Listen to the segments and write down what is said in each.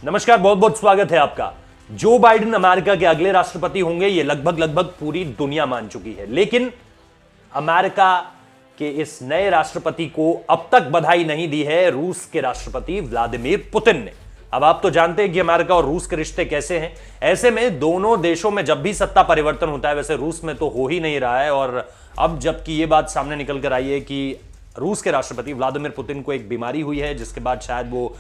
नमस्कार, बहुत बहुत स्वागत है आपका। जो बाइडेन अमेरिका के अगले राष्ट्रपति होंगे ये लगभग पूरी दुनिया मान चुकी है, लेकिन अमेरिका के इस नए राष्ट्रपति को अब तक बधाई नहीं दी है रूस के राष्ट्रपति व्लादिमीर पुतिन ने। अब आप तो जानते हैं कि अमेरिका और रूस के रिश्ते कैसे हैं। ऐसे में दोनों देशों में जब भी सत्ता परिवर्तन होता है, वैसे रूस में तो हो ही नहीं रहा है, और अब जबकि ये बात सामने निकल कर आई है कि रूस के राष्ट्रपति व्लादिमीर पुतिन को एक बीमारी हुई है, जिसके बाद शायद वो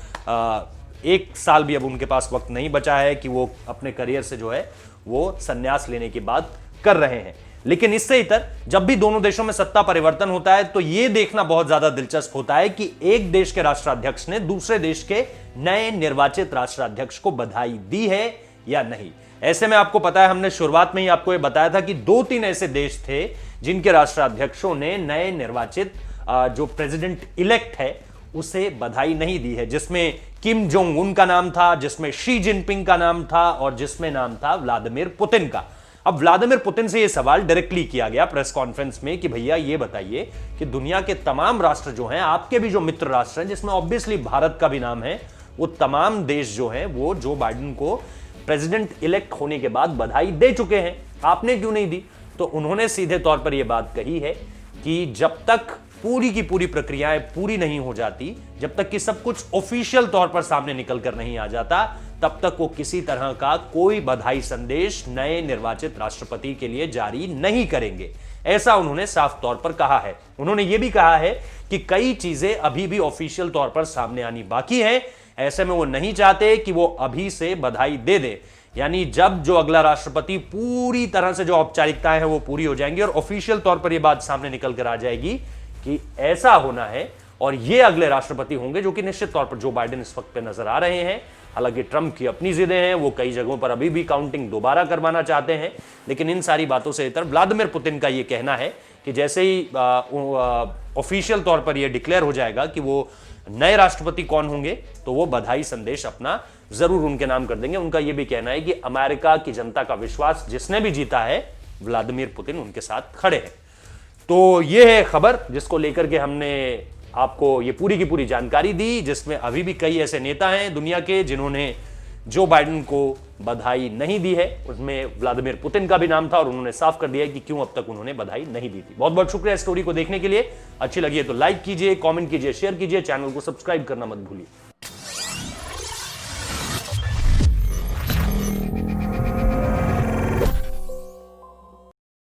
एक साल भी अब उनके पास वक्त नहीं बचा है कि वो अपने करियर से जो है वो संन्यास लेने की बात कर रहे हैं। लेकिन इससे इतर जब भी दोनों देशों में सत्ता परिवर्तन होता है तो यह देखना बहुत ज्यादा दिलचस्प होता है कि एक देश के राष्ट्राध्यक्ष ने दूसरे देश के नए निर्वाचित राष्ट्राध्यक्ष को बधाई दी है या नहीं। ऐसे में आपको पता है, हमने शुरुआत में ही आपको यह बताया था कि 2-3 ऐसे देश थे जिनके राष्ट्राध्यक्षों ने नए निर्वाचित जो प्रेसिडेंट इलेक्ट है उसे बधाई नहीं दी है, जिसमें किम जोंग उन का नाम था, जिसमें शी जिनपिंग का नाम था और जिसमें नाम था व्लादिमीर पुतिन का। अब व्लादिमीर पुतिन से यह सवाल डायरेक्टली किया गया प्रेस कॉन्फ्रेंस में कि भैया ये बताइए कि दुनिया के तमाम राष्ट्र जो हैं, आपके भी जो मित्र राष्ट्र हैं जिसमें ऑब्वियसली भारत का भी नाम है, वो तमाम देश जो हैं वो जो बाइडेन को प्रेसिडेंट इलेक्ट होने के बाद बधाई दे चुके हैं, आपने क्यों नहीं दी? तो उन्होंने सीधे तौर पर यह बात कही है कि जब तक पूरी की पूरी प्रक्रियाएं पूरी नहीं हो जाती, जब तक कि सब कुछ ऑफिशियल तौर पर सामने निकल कर नहीं आ जाता, तब तक वो किसी तरह का कोई बधाई संदेश नए निर्वाचित राष्ट्रपति के लिए जारी नहीं करेंगे। ऐसा उन्होंने साफ तौर पर कहा है। उन्होंने यह भी कहा है कि कई चीजें अभी भी ऑफिशियल तौर पर सामने आनी बाकी है। ऐसे में वो नहीं चाहते कि वो अभी से बधाई दे दे, यानी जब जो अगला राष्ट्रपति पूरी तरह से जो औपचारिकताएं हैं वो पूरी हो जाएंगी और ऑफिशियल तौर पर यह बात सामने निकल कर आ जाएगी कि ऐसा होना है और ये अगले राष्ट्रपति होंगे, जो कि निश्चित तौर पर जो बाइडेन इस वक्त पे नजर आ रहे हैं। हालांकि ट्रंप की अपनी जिदें हैं, वो कई जगहों पर अभी भी काउंटिंग दोबारा करवाना चाहते हैं, लेकिन इन सारी बातों से इतर व्लादिमीर पुतिन का ये कहना है कि जैसे ही ऑफिशियल तौर पर यह डिक्लेयर हो जाएगा कि वो नए राष्ट्रपति कौन होंगे, तो वो बधाई संदेश अपना जरूर उनके नाम कर देंगे। उनका यह भी कहना है कि अमेरिका की जनता का विश्वास जिसने भी जीता है, व्लादिमीर पुतिन उनके साथ खड़े हैं। तो यह है खबर जिसको लेकर के हमने आपको ये पूरी की पूरी जानकारी दी, जिसमें अभी भी कई ऐसे नेता हैं दुनिया के जिन्होंने जो बाइडेन को बधाई नहीं दी है। उसमें व्लादिमीर पुतिन का भी नाम था और उन्होंने साफ कर दिया कि क्यों अब तक उन्होंने बधाई नहीं दी थी। बहुत बहुत शुक्रिया स्टोरी को देखने के लिए। अच्छी लगी है तो लाइक कीजिए, कमेंट कीजिए, शेयर कीजिए, चैनल को सब्सक्राइब करना मत भूलिए।